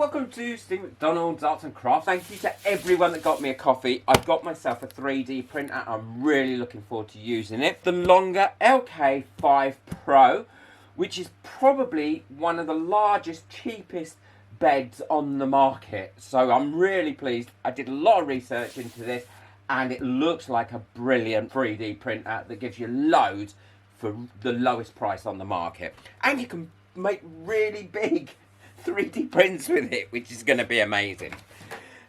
welcome to Steve McDonald's Arts and Crafts. Thank you to everyone that got me a coffee. I've got myself a 3D printer. I'm really looking forward to using it. The longer LK5 Pro, which is probably one of the largest, cheapest beds on the market. So I'm really pleased. I did a lot of research into this and it looks like a brilliant 3D printer that gives you loads for the lowest price on the market. And you can make really big 3D prints with it, which is going to be amazing.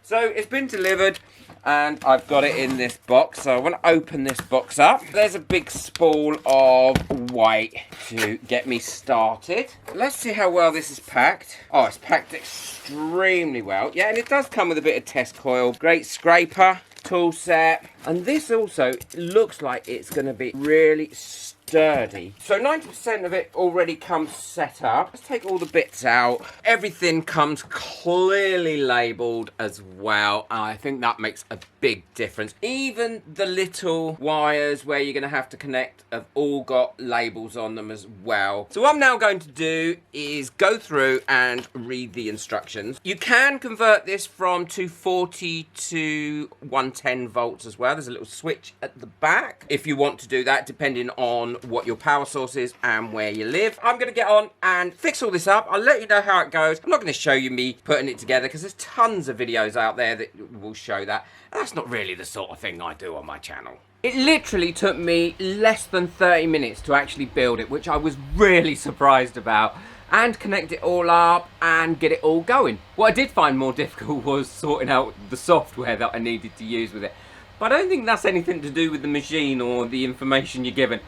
So it's been delivered and I've got it in this box. So I want to open this box up. There's a big spool of white to get me started. Let's see how well this is packed. Oh, it's packed extremely well. Yeah, and it does come with a bit of test coil. Great scraper, tool set. And this also looks like it's going to be really sturdy. So 90% of it already comes set up. Let's take all the bits out. Everything comes clearly labelled as well. I think that makes a big difference. Even the little wires where you're going to have to connect have all got labels on them as well. So what I'm now going to do is go through and read the instructions. You can convert this from 240 to 110 volts as well. There's a little switch at the back if you want to do that, depending on what your power source is and where you live. I'm going to get on and fix all this up. I'll let you know how it goes. I'm not going to show you me putting it together because there's tons of videos out there that will show that. And that's not really the sort of thing I do on my channel. It literally took me less than 30 minutes to actually build it, which I was really surprised about, and connect it all up and get it all going. What I did find more difficult was sorting out the software that I needed to use with it. But I don't think that's anything to do with the machine or the information you're given.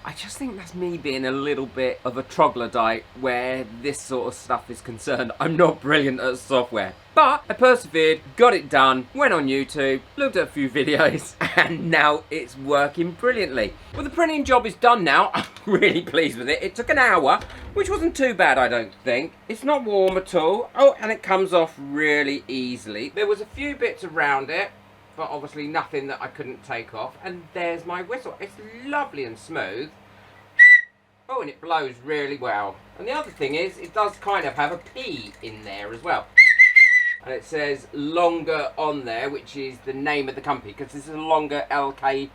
I just think that's me being a little bit of a troglodyte where this sort of stuff is concerned. I'm not brilliant at software. But I persevered, got it done, went on YouTube, looked at a few videos, and now it's working brilliantly. Well, the printing job is done now. I'm really pleased with it. It took an hour, which wasn't too bad, I don't think. It's not warm at all. Oh, and it comes off really easily. There was a few bits around it, but obviously nothing that I couldn't take off. And there's my whistle. It's lovely and smooth. Oh, and it blows really well. And the other thing is, it does kind of have a P in there as well. And it says longer on there, which is the name of the company, because this is a longer LK5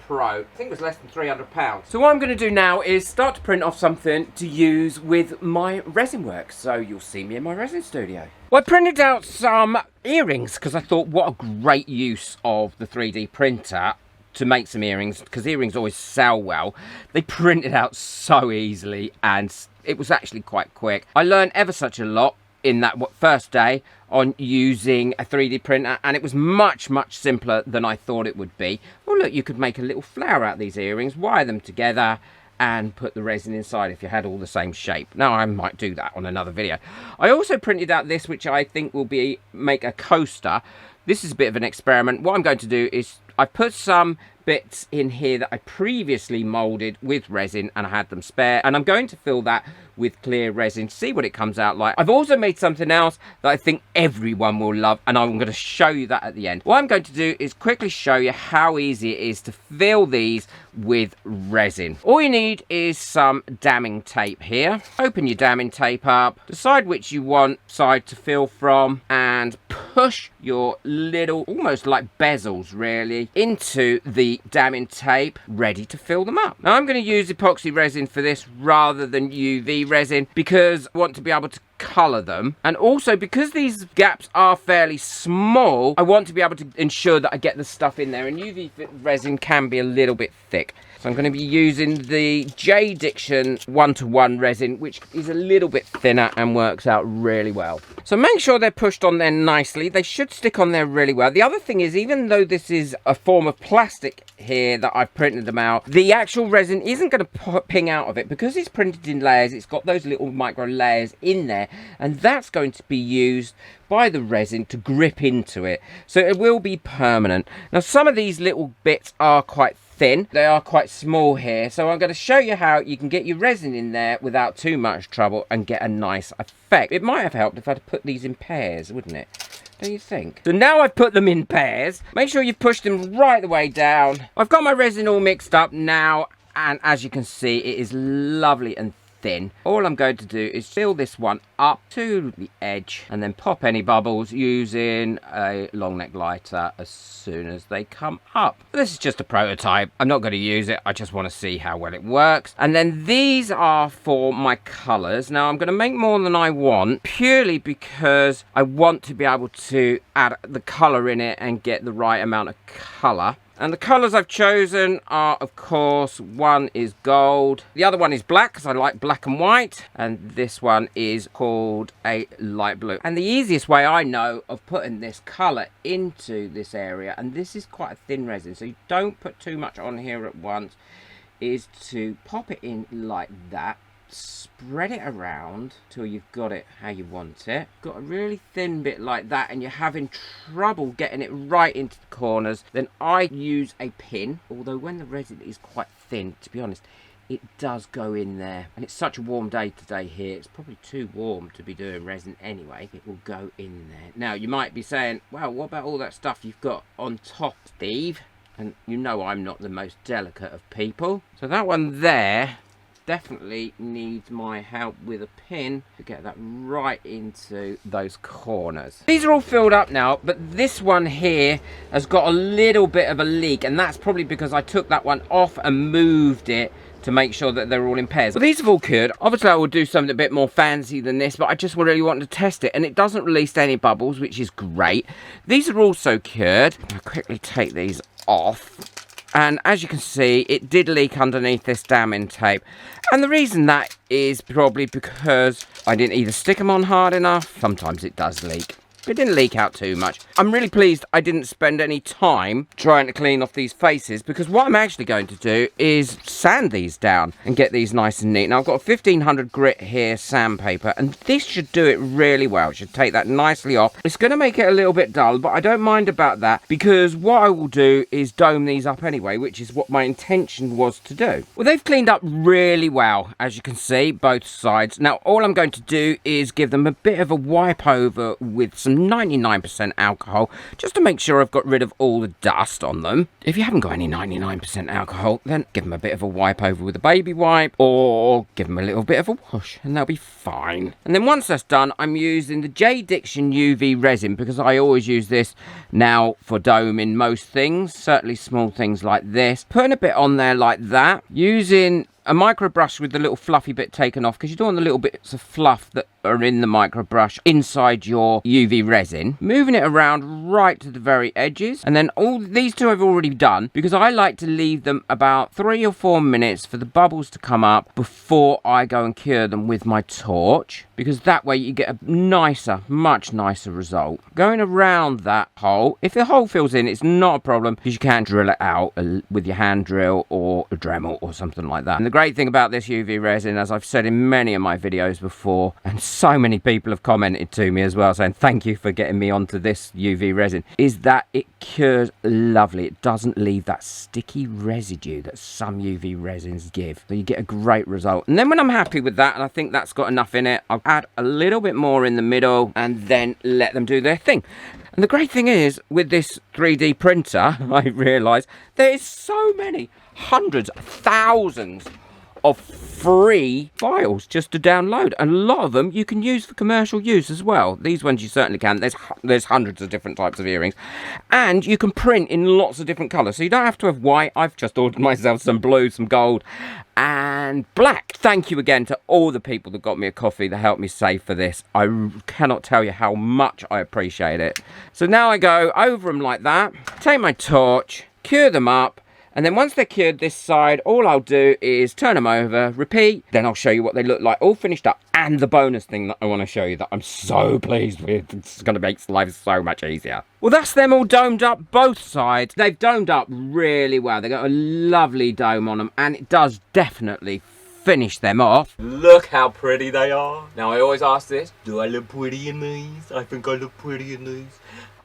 Pro. I think it was less than £300. So what I'm going to do now is start to print off something to use with my resin work. So you'll see me in my resin studio. Well, I printed out some earrings because I thought what a great use of the 3D printer to make some earrings, because earrings always sell well. They printed out so easily and it was actually quite quick. I learned ever such a lot in that first day on using a 3D printer, and it was much simpler than I thought it would be. Oh look, you could make a little flower out of these earrings, wire them together and put the resin inside if you had all the same shape. Now I might do that on another video. I also printed out this, which I think will make a coaster. This is a bit of an experiment. What I'm going to do is I put some bits in here that I previously molded with resin and I had them spare, and I'm going to fill that with clear resin, see what it comes out like. I've also made something else that I think everyone will love, and I'm going to show you that at the end. What I'm going to do is quickly show you how easy it is to fill these with resin. All you need is some damming tape here. Open your damming tape up, decide which you want side to fill from, and push your little, almost like bezels really, into the damming tape, ready to fill them up. Now I'm going to use epoxy resin for this rather than UV resin because I want to be able to colour them, and also because these gaps are fairly small, I want to be able to ensure that I get the stuff in there, and UV resin can be a little bit thick. So I'm going to be using the J Diction 1:1 resin, which is a little bit thinner and works out really well. So make sure they're pushed on there nicely. They should stick on there really well. The other thing is, even though this is a form of plastic here that I've printed them out, the actual resin isn't going to ping out of it because it's printed in layers. It's got those little micro layers in there, and that's going to be used by the resin to grip into it, so it will be permanent. Now some of these little bits are quite thin, they are quite small here, so I'm going to show you how you can get your resin in there without too much trouble and get a nice effect. It might have helped if I'd put these in pairs, wouldn't it? Don't you think? So now I've put them in pairs. Make sure you've pushed them right the way down. I've got my resin all mixed up now, and as you can see, it is lovely and thin. All I'm going to do is fill this one up to the edge and then pop any bubbles using a long neck lighter as soon as they come up. This is just a prototype. I'm not going to use it. I just want to see how well it works. And then these are for my colours. Now I'm going to make more than I want purely because I want to be able to add the colour in it and get the right amount of colour. And the colours I've chosen are, of course, one is gold, the other one is black because I like black and white, and this one is called a light blue. And the easiest way I know of putting this colour into this area, and this is quite a thin resin, so you don't put too much on here at once, is to pop it in like that. Spread it around till you've got it how you want it. Got a really thin bit like that and you're having trouble getting it right into the corners, then I use a pin. Although when the resin is quite thin, to be honest, it does go in there. And it's such a warm day today here, it's probably too warm to be doing resin anyway. It will go in there. Now you might be saying, well, what about all that stuff you've got on top, Steve? And you know I'm not the most delicate of people. So that one there definitely needs my help with a pin to get that right into those corners. These are all filled up now, but this one here has got a little bit of a leak, and that's probably because I took that one off and moved it to make sure that they're all in pairs. Well, these have all cured. Obviously I will do something a bit more fancy than this, but I just really want to test it, and it doesn't release any bubbles, which is great. These are also cured. I'll quickly take these off. And as you can see, it did leak underneath this damming tape. And the reason that is probably because I didn't either stick them on hard enough. Sometimes it does leak. It didn't leak out too much. I'm really pleased I didn't spend any time trying to clean off these faces, because what I'm actually going to do is sand these down and get these nice and neat. Now I've got a 1500 grit here sandpaper, and this should do it really well. It should take that nicely off. It's going to make it a little bit dull, but I don't mind about that, because what I will do is dome these up anyway, which is what my intention was to do. Well, they've cleaned up really well, as you can see, both sides. Now all I'm going to do is give them a bit of a wipe over with some 99% alcohol, just to make sure I've got rid of all the dust on them. If you haven't got any 99% alcohol, then give them a bit of a wipe over with a baby wipe, or give them a little bit of a wash and they'll be fine. And then once that's done, I'm using the J. Diction UV resin, because I always use this now for doming most things, certainly small things like this. Putting a bit on there like that, using a micro brush with the little fluffy bit taken off, because you don't want the little bits of fluff that are in the micro brush inside your UV resin. Moving it around right to the very edges, and then all these two I've already done, because I like to leave them about 3 or 4 minutes for the bubbles to come up before I go and cure them with my torch, because that way you get a nicer, much nicer result. Going around that hole, if the hole fills in, it's not a problem, because you can drill it out with your hand drill or a Dremel or something like that. And the great thing about this UV resin, as I've said in many of my videos before, and so many people have commented to me as well saying thank you for getting me onto this UV resin, is that it cures lovely. It doesn't leave that sticky residue that some UV resins give, so you get a great result. And then when I'm happy with that, and I think that's got enough in it, I'll add a little bit more in the middle and then let them do their thing. And the great thing is, with this 3D printer, I realise there is so many, hundreds, thousands of free files just to download, and a lot of them you can use for commercial use as well. These ones you certainly can. There's hundreds of different types of earrings, and you can print in lots of different colours, so you don't have to have white. I've just ordered myself some blue, some gold and black. Thank you again to all the people that got me a coffee, that helped me save for this. I cannot tell you how much I appreciate it. So now I go over them like that, take my torch, cure them up, and then once they're cured this side, all I'll do is turn them over, repeat, then I'll show you what they look like all finished up. And the bonus thing that I want to show you that I'm so pleased with, it's going to make life so much easier. Well, that's them all domed up, both sides. They've domed up really well. They've got a lovely dome on them, and it does definitely finish them off. Look how pretty they are. Now, I always ask this, do I look pretty in these? I think I look pretty in these.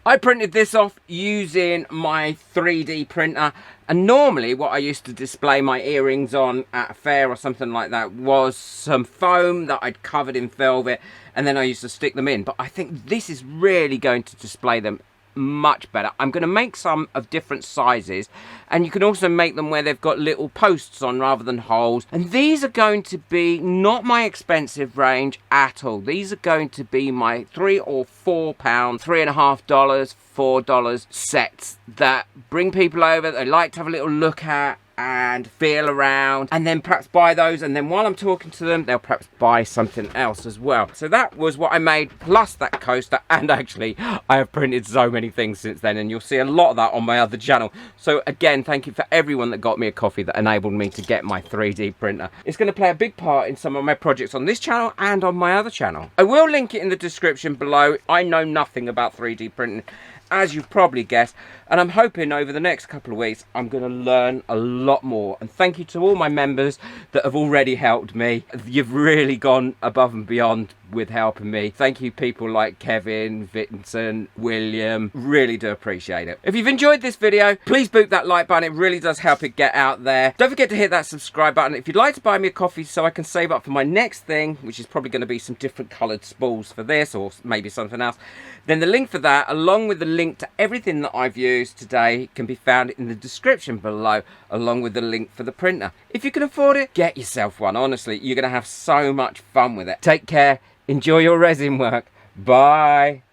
I printed this off using my 3D printer, and normally what I used to display my earrings on at a fair or something like that was some foam that I'd covered in velvet, and then I used to stick them in. But I think this is really going to display them much better. I'm going to make some of different sizes, and you can also make them where they've got little posts on rather than holes. And these are going to be not my expensive range at all. These are going to be my £3 or £4, $3.50, $4 sets that bring people over, they like to have a little look at and feel around, and then perhaps buy those, and then while I'm talking to them they'll perhaps buy something else as well. So that was what I made, plus that coaster, and actually I have printed so many things since then, and you'll see a lot of that on my other channel. So again, thank you for everyone that got me a coffee that enabled me to get my 3D printer. It's going to play a big part in some of my projects on this channel and on my other channel. I will link it in the description below. I know nothing about 3D printing, as you've probably guessed, and I'm hoping over the next couple of weeks I'm going to learn a lot more. And thank you to all my members that have already helped me. You've really gone above and beyond with helping me. Thank you, people like Kevin, Vincent, William. Really do appreciate it. If you've enjoyed this video, please boot that like button. It really does help it get out there. Don't forget to hit that subscribe button. If you'd like to buy me a coffee so I can save up for my next thing, which is probably going to be some different coloured spools for this, or maybe something else, then the link for that, along with the link to everything that I've used today, can be found in the description below, along with the link for the printer. If you can afford it, get yourself one. Honestly, you're going to have so much fun with it. Take care. Enjoy your resin work. Bye.